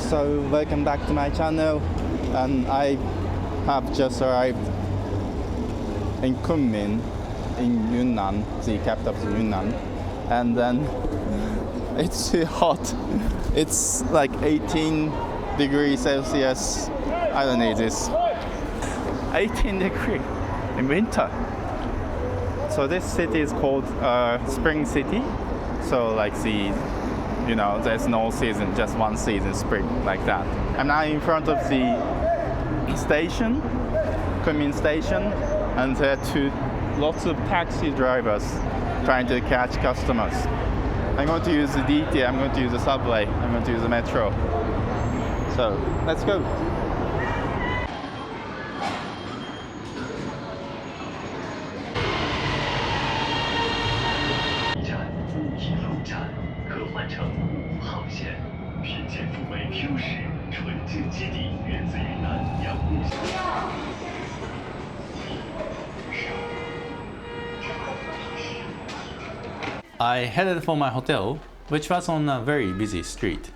So welcome back to my channel, and I have just arrived in Kunming in Yunnan, the capital of Yunnan, and then it's too hot. It's like 18 degrees Celsius. I don't need this. 18 degrees in winter. So this city is called Spring City. So like there's no season, just one season, spring, like that. I'm now in front of the station, Kunming station, and there are lots of taxi drivers trying to catch customers. I'm going to use the DT, I'm going to use the subway, I'm going to use the metro. So let's go. I headed for my hotel, which was on a very busy street.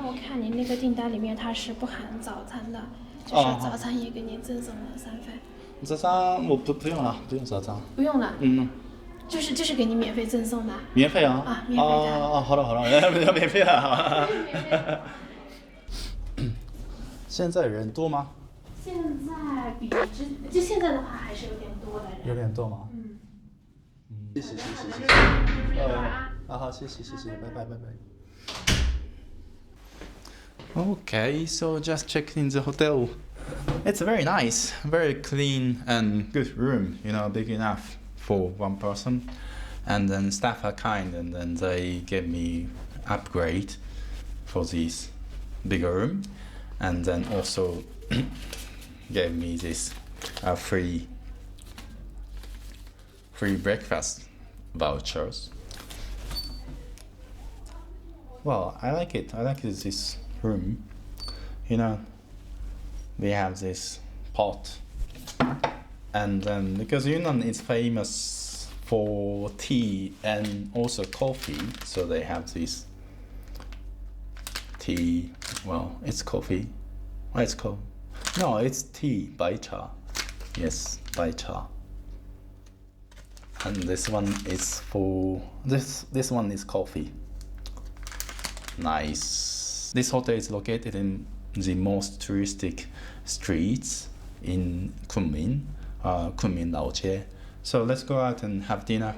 我看你那个订单里面它是不含早餐的，就是早餐也给你赠送了3份。早餐我不用了，不用早餐。不用了。就是给你免费赠送的。免费啊？啊，免费的。好了，免费了。现在人多吗？现在就现在的话还是有点多的人。有点多吗？谢谢。好，谢谢，拜拜。Okay, so just checked in the hotel. It's very nice, very clean and good room, big enough for one person. And then staff are kind, and then they gave me upgrade for this bigger room, and then also gave me this free breakfast vouchers. Well, I like it. I like this room. We have this pot, and then because Yunnan is famous for tea and also coffee, so they have this tea. Well, it's coffee. What it's called? No, it's tea, bai cha. Yes, bai cha. And this one is for this one is coffee. Nice. This hotel is located in the most touristic streets in Kunming, Kunming Laojie. So let's go out and have dinner.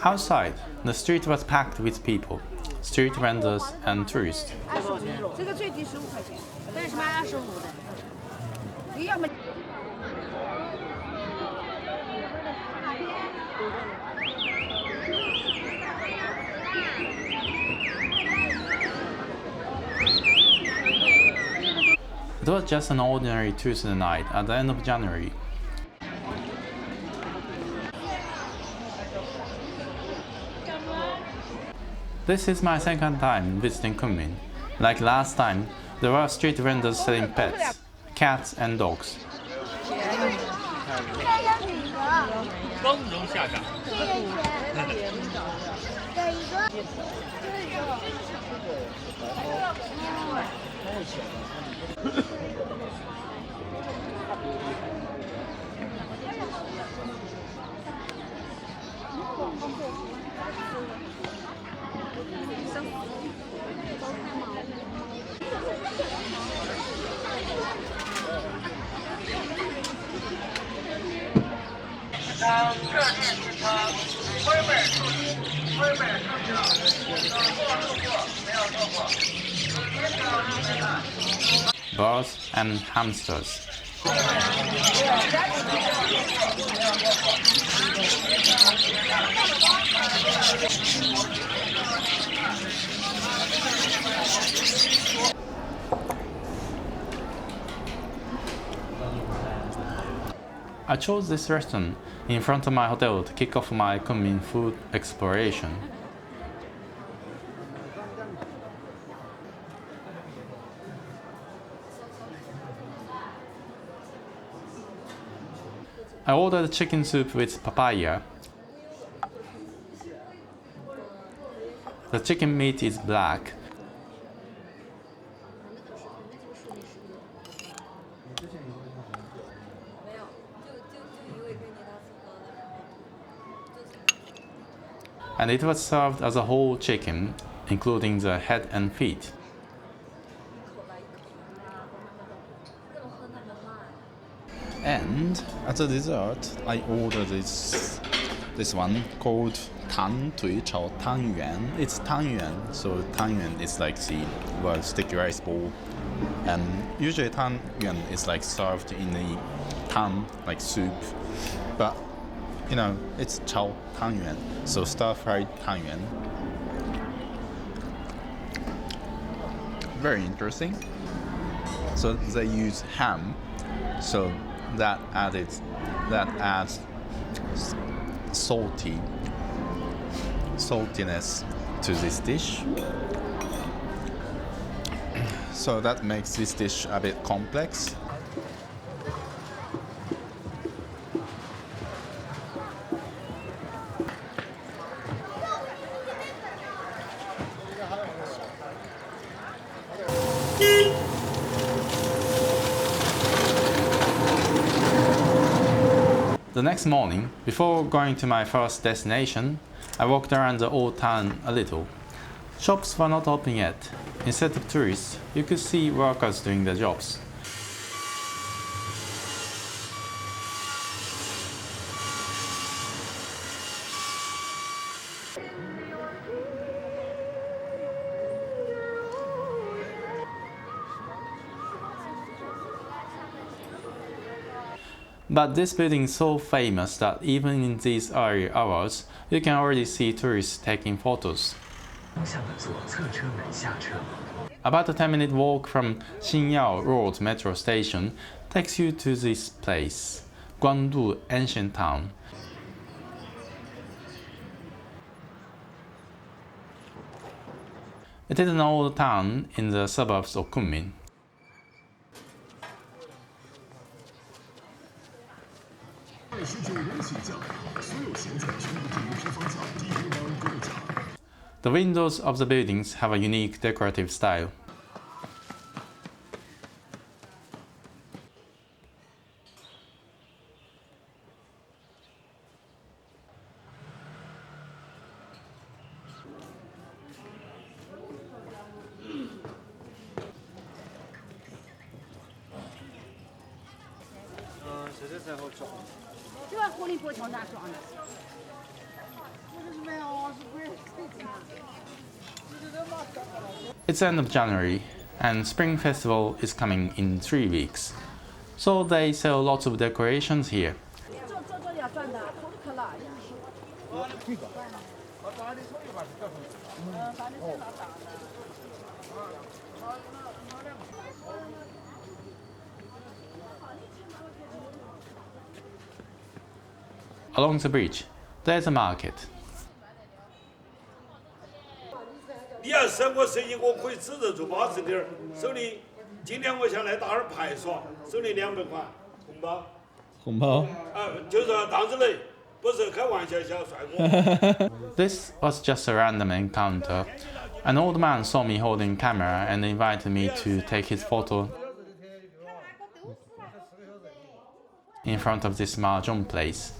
Outside, the street was packed with people, street vendors and tourists. It was just an ordinary Tuesday night at the end of January. This is my second time visiting Kunming. Like last time, there were street vendors selling pets, cats and dogs. Birds and hamsters. I chose this restaurant in front of my hotel to kick off my Kunming food exploration. I ordered chicken soup with papaya. The chicken meat is black. And it was served as a whole chicken, including the head and feet. And as a dessert, I ordered this one called Tan Tui Chao Tang Yuan. It's Tang Yuan, so Tang Yuan is like the sticky rice ball. And usually Tang Yuan is like served in the tang, like soup. But you know, it's Chao Tang Yuan, so stir-fried Tang Yuan. Very interesting. So they use ham, so that adds saltiness to this dish. So that makes this dish a bit complex. The next morning, before going to my first destination, I walked around the old town a little. Shops were not open yet. Instead of tourists, you could see workers doing their jobs. But this building is so famous that even in these early hours, you can already see tourists taking photos. About a 10-minute walk from Shuangqiao Road metro station takes you to this place, Guandu Ancient Town. It is an old town in the suburbs of Kunming. The windows of the buildings have a unique decorative style. It's the end of January, and Spring Festival is coming in 3 weeks, so they sell lots of decorations here. Along the bridge, there's a market. 你要生活生意，我可以指着做80点，收你。今天我想来打点牌耍，收你200块红包。红包？就是当着嘞，不是开玩笑，小帅哥。This was just a random encounter. An old man saw me holding camera and invited me to take his photo in front of this mahjong place.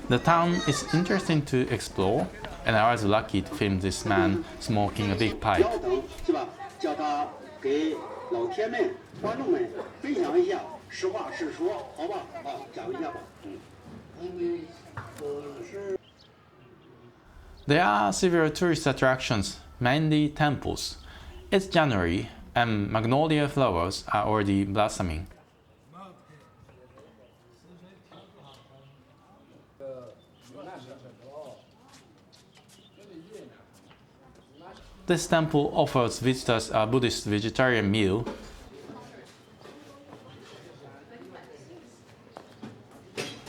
The town is interesting to explore, and I was lucky to film this man smoking a big pipe. There are several tourist attractions, mainly temples. It's January, and magnolia flowers are already blossoming. This temple offers visitors a Buddhist vegetarian meal.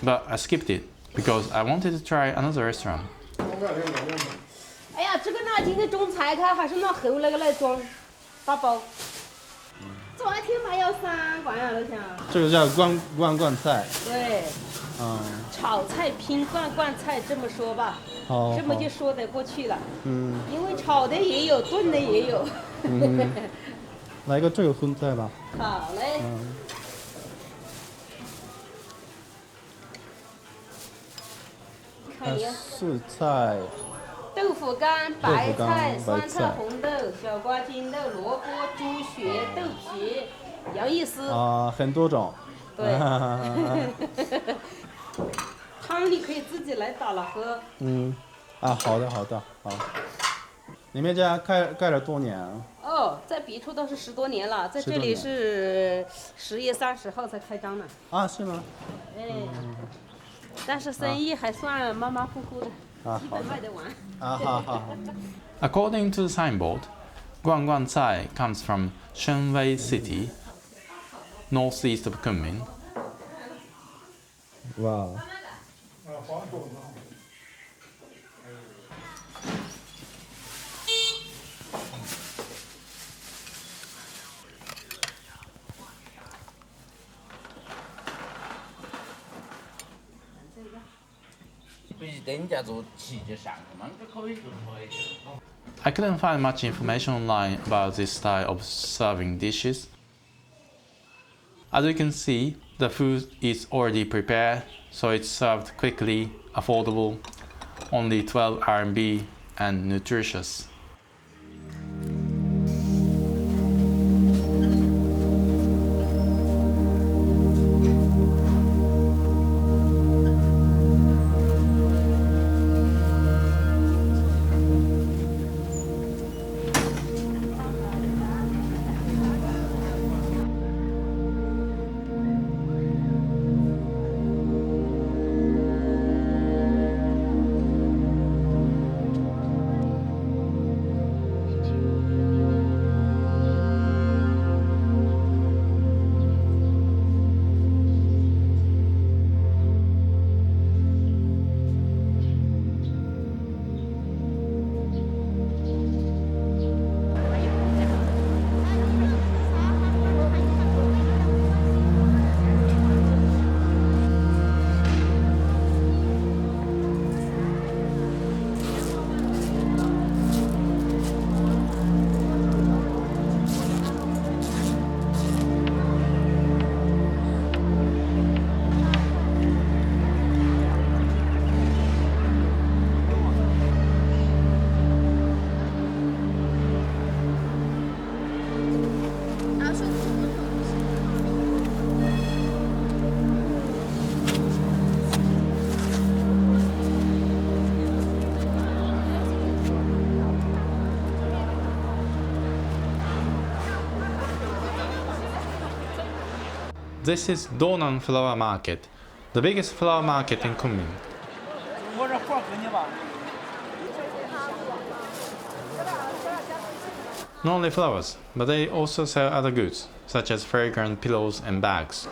But I skipped it because I wanted to try another restaurant. 哎呀，这个呢，今天种菜它还是拿厚那个来装，打包。昨天还要3罐呀，老乡。这个叫guanguancai。对。嗯。炒菜拼罐菜这么说吧，这么就说得过去了。嗯。因为炒的也有，炖的也有。嗯。来个这个荤菜吧。好嘞。嗯。看一下。素菜。豆腐干、白菜、酸菜、红豆、小瓜筋豆、萝卜、猪血、豆皮，洋意思。啊，很多种。对。汤你可以自己来打了喝。嗯，啊，好的好。你们家盖了多年啊？哦，在别处倒是10多年了，在这里是10月30号才开张的。啊，是吗？哎，但是生意还算马马虎虎的。基本卖得完。好。According to the signboard, Guanguancai comes from Shanzhai City, northeast of Kunming. 哇。I couldn't find much information online about this style of serving dishes. As you can see, the food is already prepared, so it's served quickly, affordable, only 12 RMB, and nutritious. This is Dounan Flower Market, the biggest flower market in Kunming. Not only flowers, but they also sell other goods, such as fragrant pillows and bags.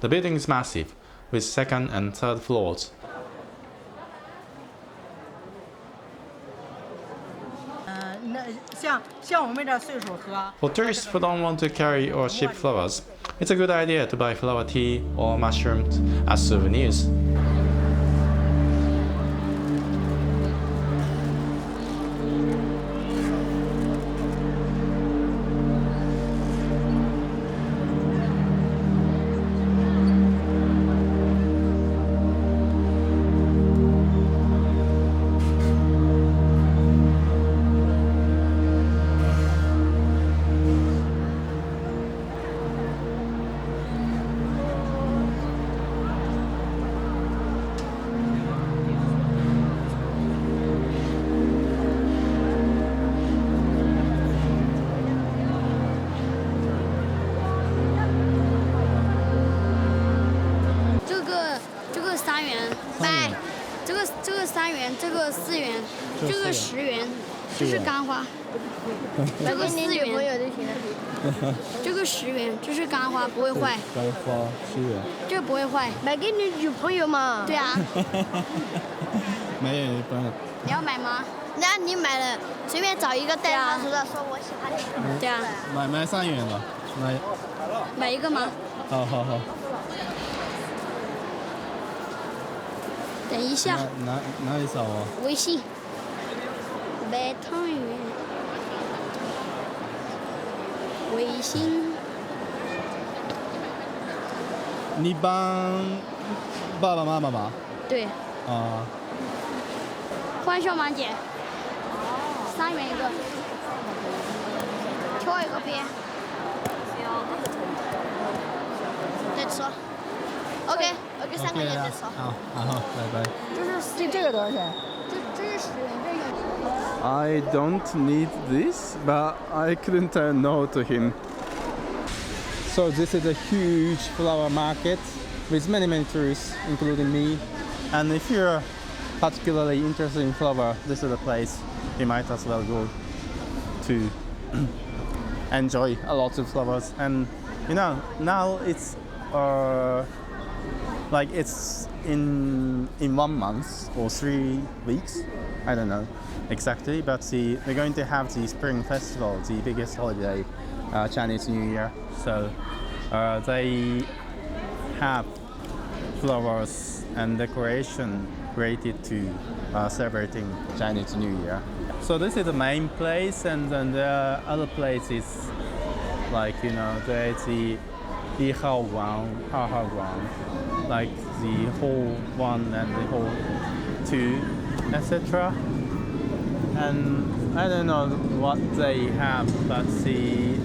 The building is massive, with second and third floors. For tourists who don't want to carry or ship flowers, it's a good idea to buy flower tea or mushrooms as souvenirs. 3元，买这个3元，这个4元，这个10元，这是干花，这个4元，这个10元，这是干花，不会坏。干花10元。这个不会坏。买给你女朋友嘛。对啊。没有一般。你要买吗？那你买了，随便找一个带上说我喜欢的。对啊。买3元了，买一个吗？好。等一下。哪里扫啊？微信。买汤圆。微信。你帮爸爸妈妈吗？对。啊。欢笑满减。3元一个。挑一个边。再吃。OK， 3块钱再吃。好，拜拜。这个多少钱？这是10元，这个。I don't need this, but I couldn't tell no to him. So this is a huge flower market with many tourists, including me. And if you're particularly interested in flower, this is the place you might as well go to enjoy a lot of flowers. And you know, now it's like it's in 1 month or 3 weeks. I don't know exactly, but we're going to have the Spring Festival, the biggest holiday, Chinese New Year. So they have flowers and decoration related to celebrating Chinese New Year. So this is the main place, and then there are other places like, you know, there's the Yikeyin, like the hall 1 and the hall 2, etc. And I don't know what they have, but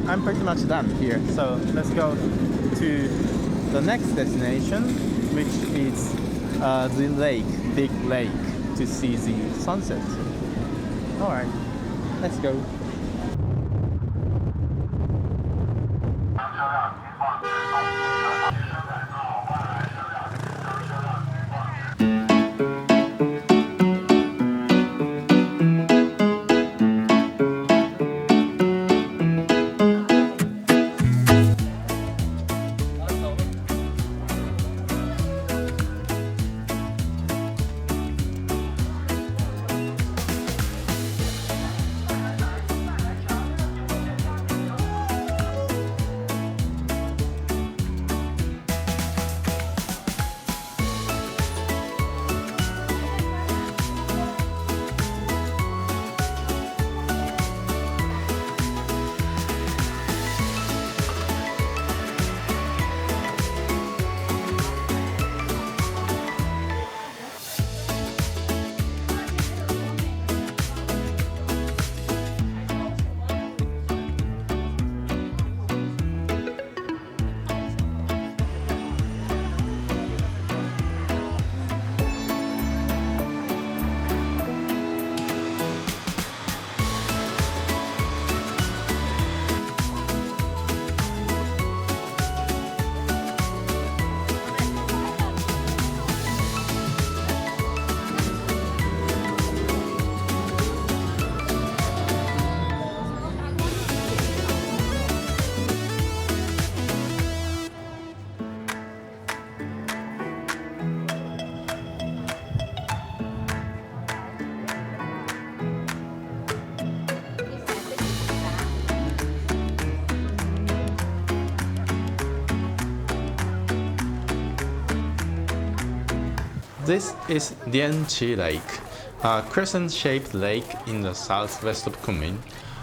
I'm pretty much done here. So let's go to the next destination, which is the lake, big lake, to see the sunset. All right, let's go. This is Dianchi Lake, a crescent-shaped lake in the southwest of Kunming.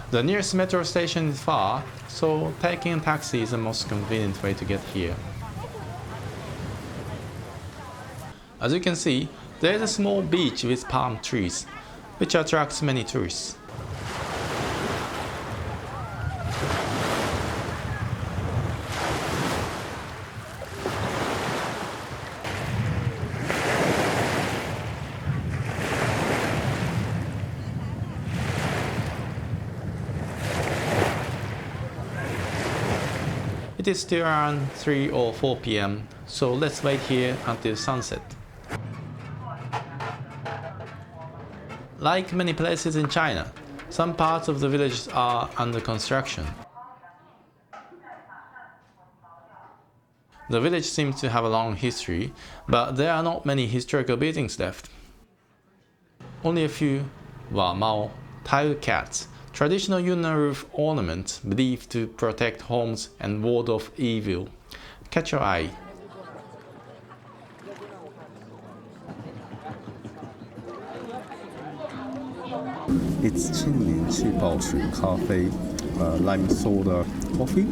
The nearest metro station is far, so taking a taxi is the most convenient way to get here. As you can see, there is a small beach with palm trees, which attracts many tourists. It is still around 3 or 4 p.m, so let's wait here until sunset. Like many places in China, some parts of the villages are under construction. The village seems to have a long history, but there are not many historical buildings left. Only a few Wamao, tile cats, traditional Yunnan roof ornaments believed to protect homes and ward off evil, catch your eye. It's Qingling Qibao Shui Cafe, lime soda coffee.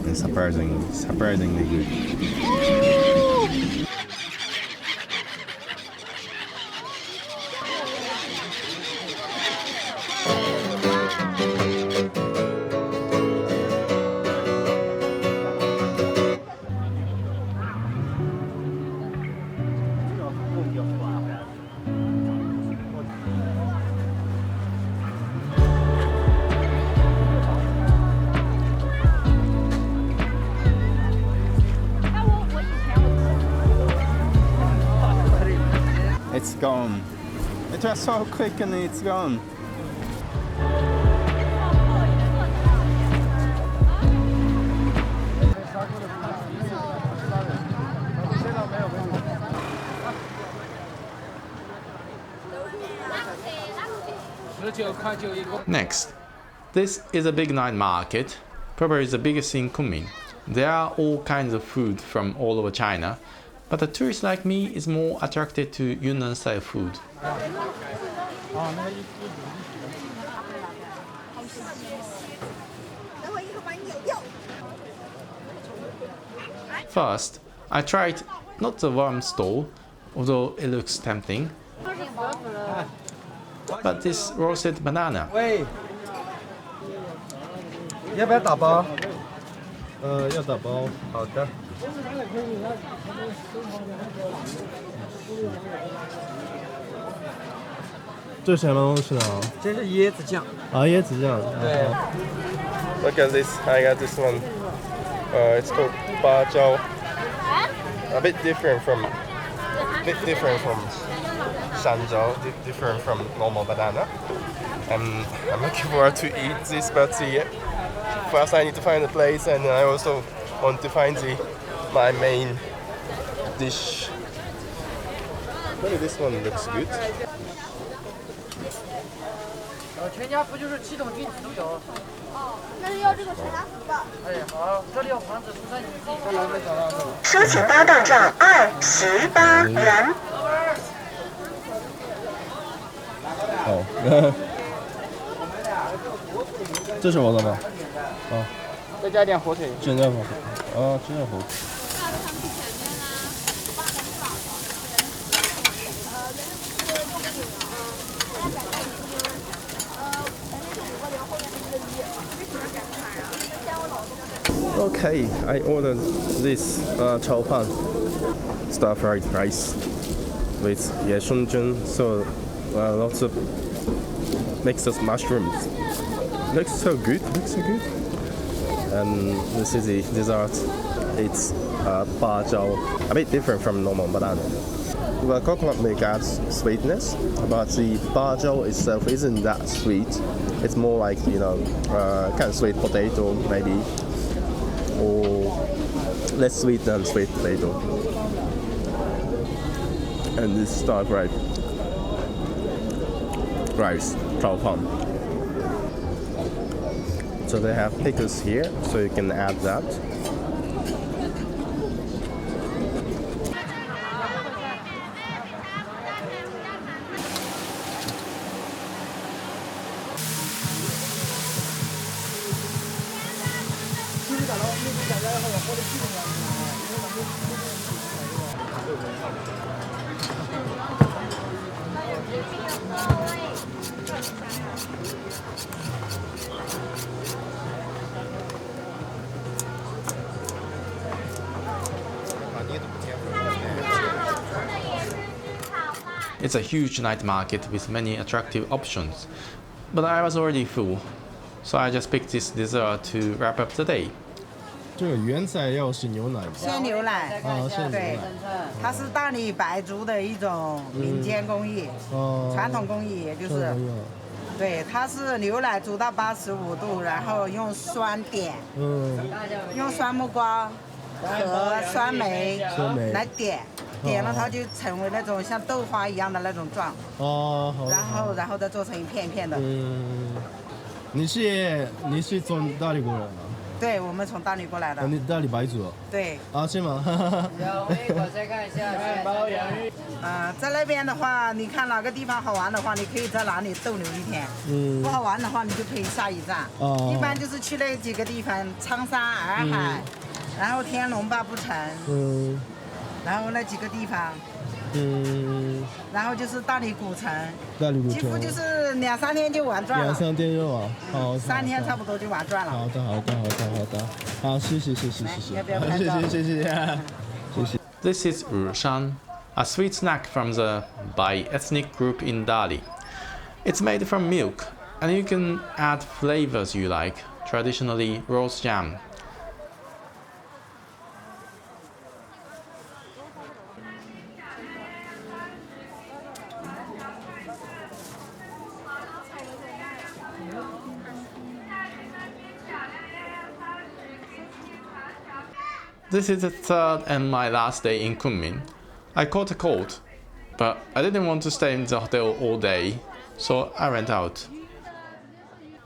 It's surprisingly good. It's gone. It was so quick and it's gone. Next, this is a big night market, probably the biggest in Kunming. There are all kinds of food from all over China, but a tourist like me is more attracted to Yunnan style food. First, I tried not the worm stall, although it looks tempting, but this roasted banana. 喂，要不要打包？要打包。好的。这什么东西呢？这是椰子酱。啊，椰子酱。对。Look at this! I got this one. It's called Bajao. A bit different from Shanzhai, different from normal banana. I'm looking forward to eat this, but first I need to find a place, and I also want to find my main dish. Maybe this one looks good. 全家福就是7种菌子都有。哦，那是要这个全家福的。哎，好，这里有房子，在你们自己再来再找到。收钱包到账28元。哦，这是我的吗？啊。再加点火腿。加点火腿。啊，这样火腿。 Okay, I ordered this capitaln, stir-fried rice with yeshunjun, so lots of mixed mushrooms. Looks so good, And this is the dessert. It's bajao, a bit different from normal banana. The coconut milk adds sweetness, but the bajao itself isn't that sweet. It's more like, kind of sweet potato maybe, or less sweet than sweet potato. And this stir-fried rice, capitaln. So they have pickles here, so you can add that. It's a huge night market with many attractive options, but I was already full, so I just picked this dessert to wrap up the day. 这个原材料是牛奶吗？鲜牛奶。鲜牛对奶。，它是大理白族的一种民间工艺，传统工艺，也就是。对，它是牛奶煮到85度，然后用酸点，用酸木瓜和酸梅来点，点了它就成为那种像豆花一样的那种状。然后再做成一片一片的。你是从哪里过来的？对，我们从大理过来的。你大理白族？对。是吗？我再看一下。在那边的话，你看哪个地方好玩的话，你可以在哪里逗留一天。不好玩的话，你就可以下一站。一般就是去那几个地方，苍山、洱海，然后天龙八部城。然后那几个地方。然后就是大理古城。几乎就是2、3天就玩转了。2、3天就完。好。3天差不多就玩转了。好的。好，谢谢。要不要拍照？谢谢。 This is Rushan, a sweet snack from the Bai ethnic group in Dali. It's made from milk, and you can add flavors you like, traditionally rose jam. This is the third and my last day in Kunming. I caught a cold, but I didn't want to stay in the hotel all day, so I went out.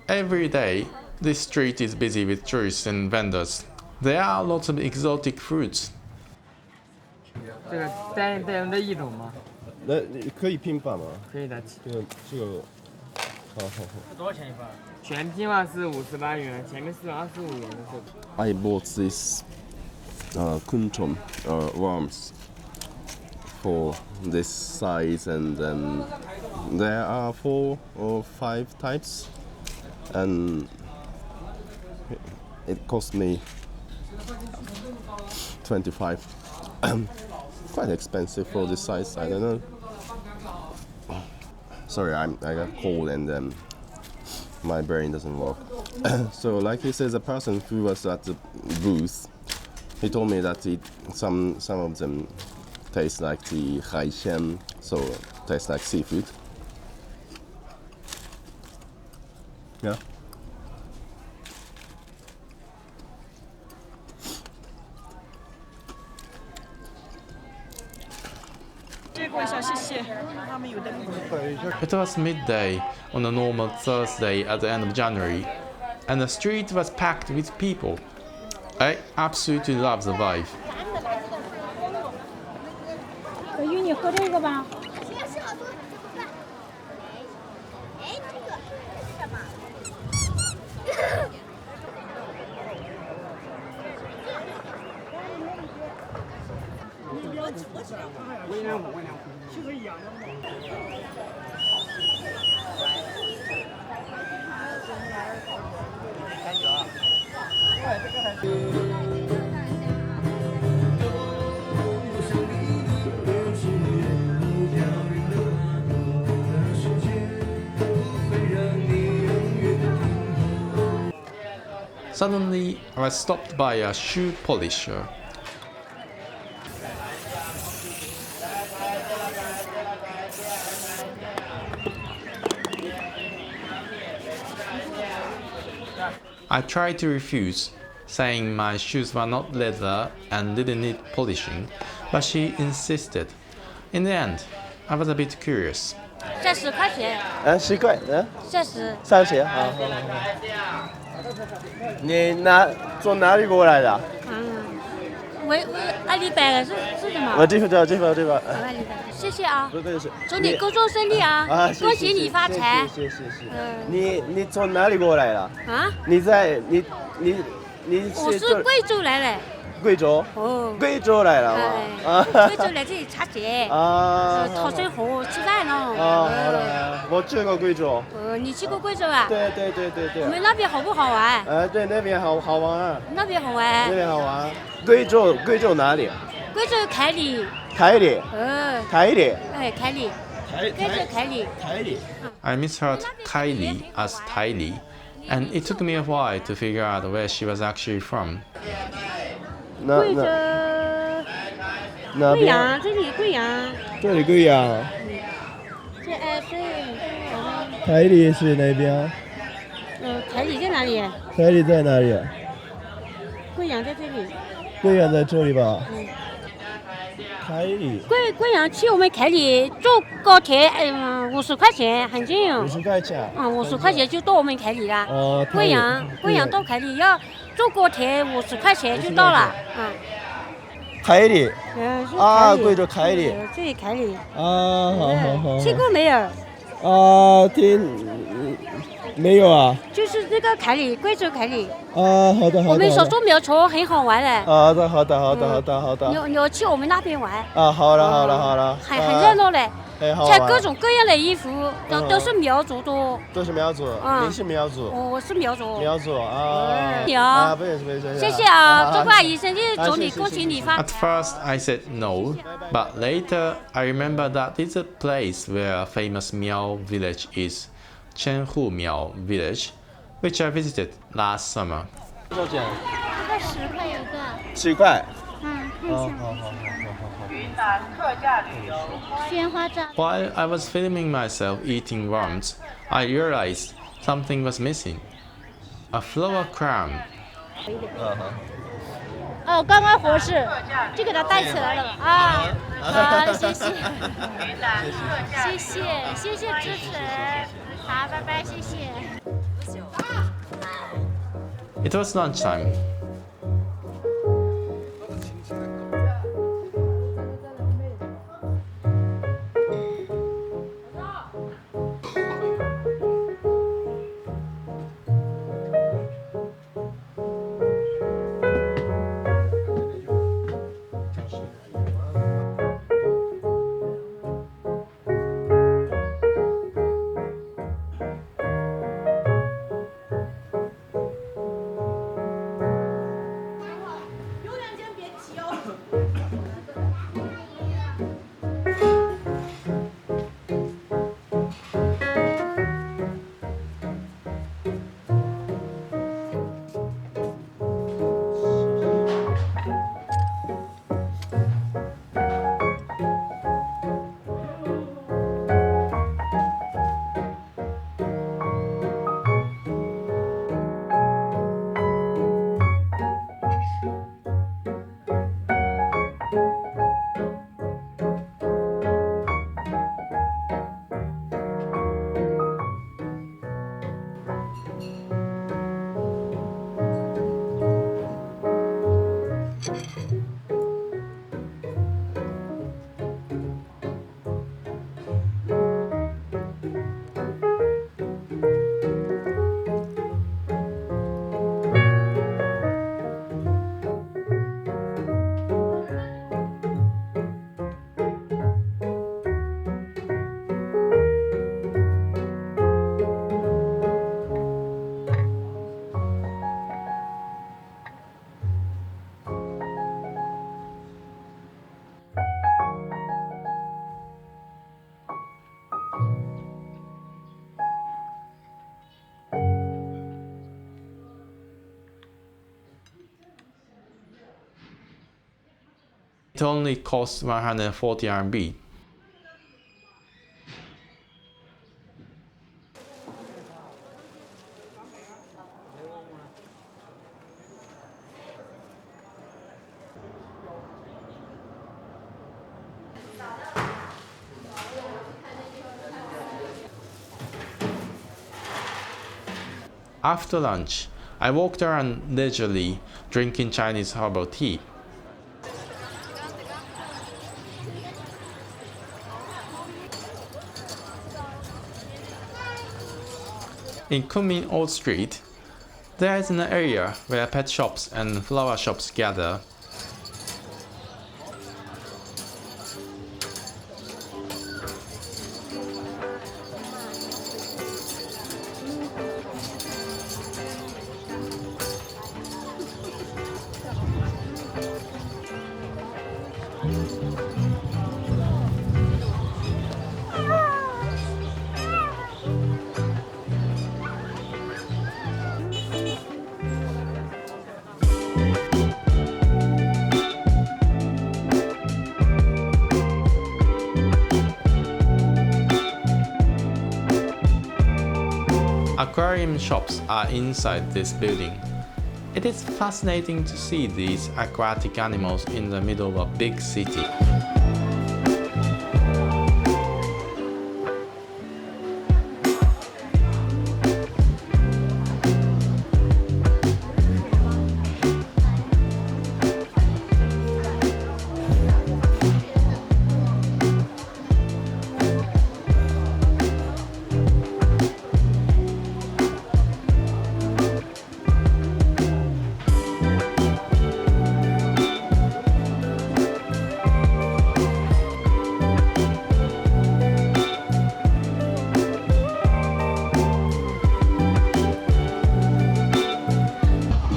Every day, this street is busy with tourists and vendors. There are lots of exotic fruits. 这个带人的一种吗？那可以拼版吗？可以的。这个，好。多少钱一份？全拼嘛是58元，前面是25元的这个。I bought this kuntum worms for this size, and then there are 4 or 5 types, and it cost me 25. Quite expensive for this size. I don't know. Sorry, I got cold and my brain doesn't work. So, like he says, a person who was at the booth, he told me that some of them taste like the Haiyan, so taste like seafood. Yeah. It was midday on a normal Thursday at the end of January, and the street was packed with people. I absolutely love the vibe. 小玉，你喝这个吧。Suddenly, I was stopped by a shoe polisher. I tried to refuse, saying my shoes were not leather and didn't need polishing, but she insisted. In the end, I was a bit curious. 这10块钱。10块，这10。30，好。你从哪里过来的？我阿里摆的是什么？我这份。阿里摆，谢谢啊。不是。祝你工作顺利啊！恭喜你发财。谢。你从哪里过来的？啊？你我是贵州来的。贵州？哦。贵州来了吗？贵州来这里擦鞋。讨生活，吃饭呢。好了，我去过贵州。你去过贵州啊？对。我们那边好不好玩？对，那边好玩。那边好玩。贵州哪里？贵州凯里。凯里。凯里。凯里。贵州凯里。I misheard Kylie as Tylee, and it took me a while to figure out where she was actually from. 贵州那边贵阳，这里贵阳，这里贵阳，这所以台里是哪边？台里在哪里？台里在哪里？贵阳在这里。贵阳在这里吧？台里。贵阳去我们凯里坐高铁，50块钱很近。50块钱。 50块钱就到我们凯里了。哦。贵阳到凯里要坐高铁50块钱就到了。凯里。啊，贵州凯里。这里凯里。好。去过没有？没有啊。就是这个凯里，贵州凯里。好的。我们说坐苗车很好玩的。好的。你要去我们那边玩。好了。很热闹嘞。穿各种各样的衣服，都是苗族多。都是苗族。你是苗族？我是苗族。苗族啊。你好。不是。谢谢啊，祝挂医生日祝你恭喜你发。 At first I said no, but later I remembered that it's a place where a famous Miao village is, Chenhu Miao Village, which I visited last summer. 多少钱？这个10块一个。10块。看一下。鲜花炸。While I was filming myself eating worms, I realized something was missing. A flower crown. 刚刚合适，就给它戴起来了谢谢支持，好，拜拜，谢谢。 It was lunchtime. It only costs 140 RMB. After lunch, I walked around leisurely, drinking Chinese herbal tea. In Kunming Old Street, there is an area where pet shops and flower shops gather. aquarium shops are inside this building. It is fascinating to see these aquatic animals in the middle of a big city.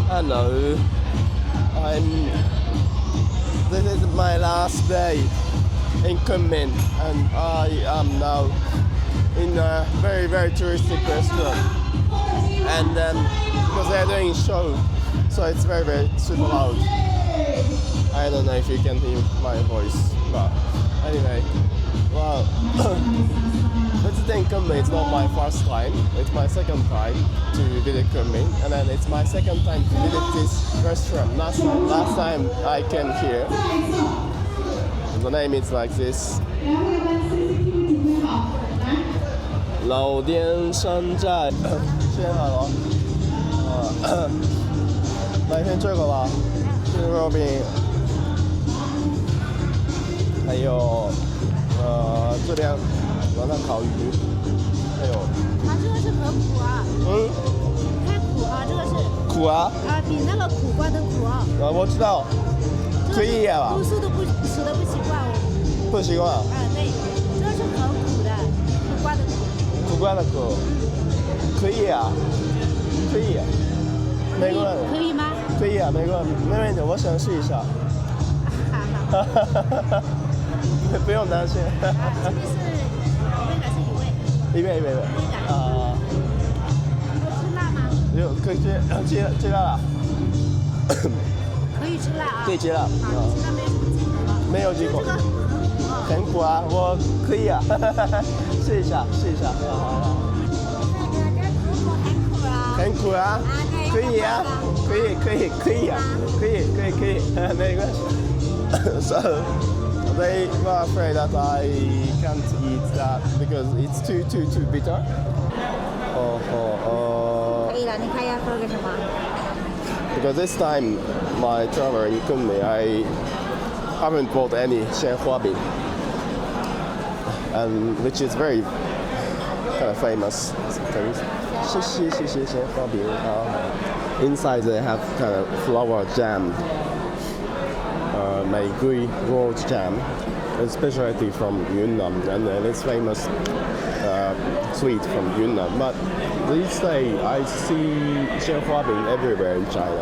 Hello, this is my last day in Kunming, and I am now in a very touristic restaurant, and because they're doing a show, so it's very super loud. I don't know if you can hear my voice, but anyway, well, visiting Kunming is not my first time, it's my second time to visit Kunming, and then it's my second time to visit this restaurant. Last time I came here, the name is like this: Laodian Shanzhai。先好了，来先这个吧，这个肉饼，还有这边完了烤鱼，还有。它这个是很苦啊。太苦啊，这个是。苦啊？比那个苦瓜的苦啊。我知道。可以呀吧？吃的不习惯哦。不习惯。对，这是很苦的，苦瓜的苦。苦瓜的苦。可以啊，可以。没关系。可以吗？可以啊，没关系，没问题，我想试一下。好。不用担心。这个是味还是一味？一味。吃辣吗？可以吃辣了。可以吃辣啊。可以吃辣。现在没有忌口吗？没有忌口。很苦啊，我可以啊，试一下。好。很苦啊。可以啊，可以啊，可以，没关系。So they were afraid that I can't eat that because it's too bitter. 可以了，你看要喝个什么 Because this time my travel in Kunming, I haven't bought any 鲜花饼, and which is very kind of famous things. 鲜花饼. Inside they have kind of flower jam, Meigui rolled jam, a specialty from Yunnan, and it's famous sweet from Yunnan. But these days I see 鲜花饼 everywhere in China.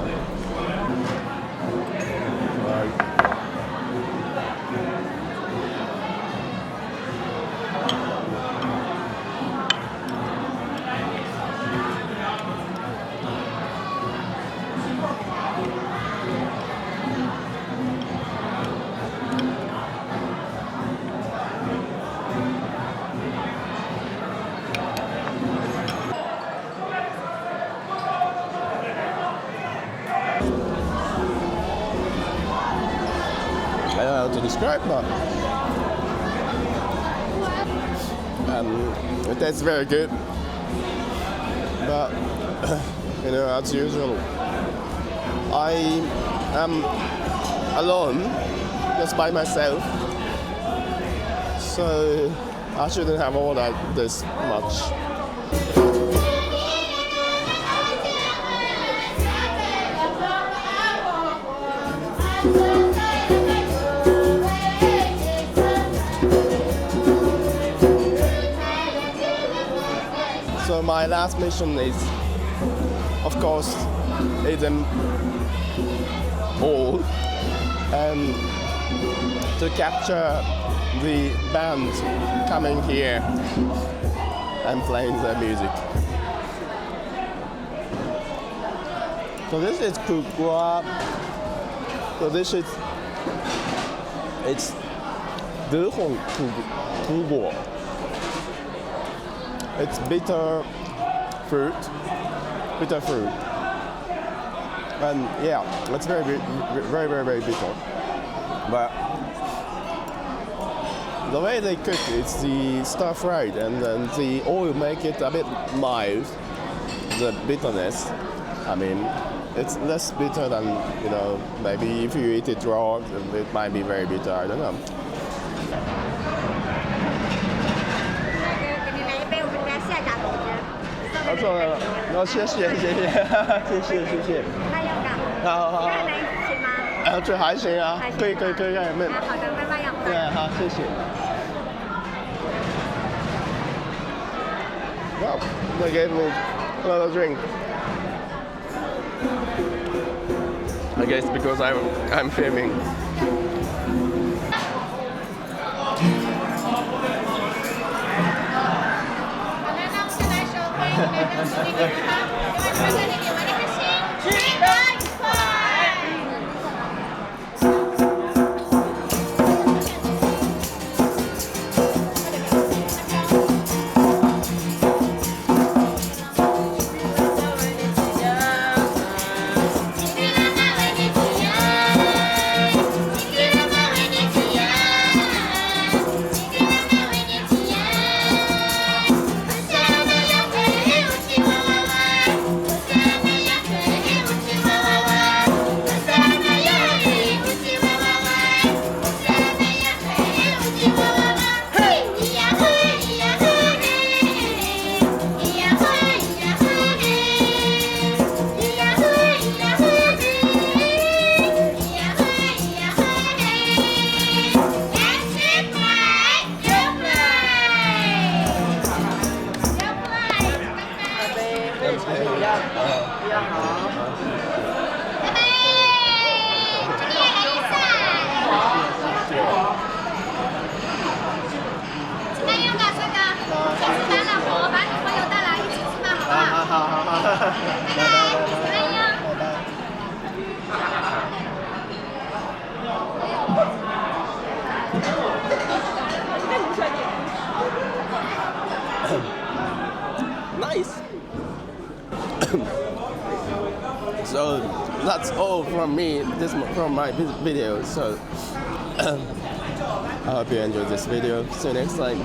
I don't know how to describe that. It tastes very good, but as usual, I am alone, just by myself, so I shouldn't have ordered this much. So my last mission is, of course, eat them all and to capture the band coming here and playing their music. So this is Kugua. So this is, it's Dounan. It's bitter fruit, bitter fruit. And yeah, it's very bitter. But the way they cook it's the stir-fried, and then the oil make it a bit mild, the bitterness. I mean, it's less bitter than, you know, maybe if you eat it raw, it might be very bitter, I don't know. 好，错了，谢谢。还有个，好。还能行吗？这还行啊，可以，没。好的，拜拜呀。对，好，谢谢。Wow, they gave me another drink. I guess because I'm filming. Nice. So that's all from me. From my video. So I hope you enjoyed this video. See you next time.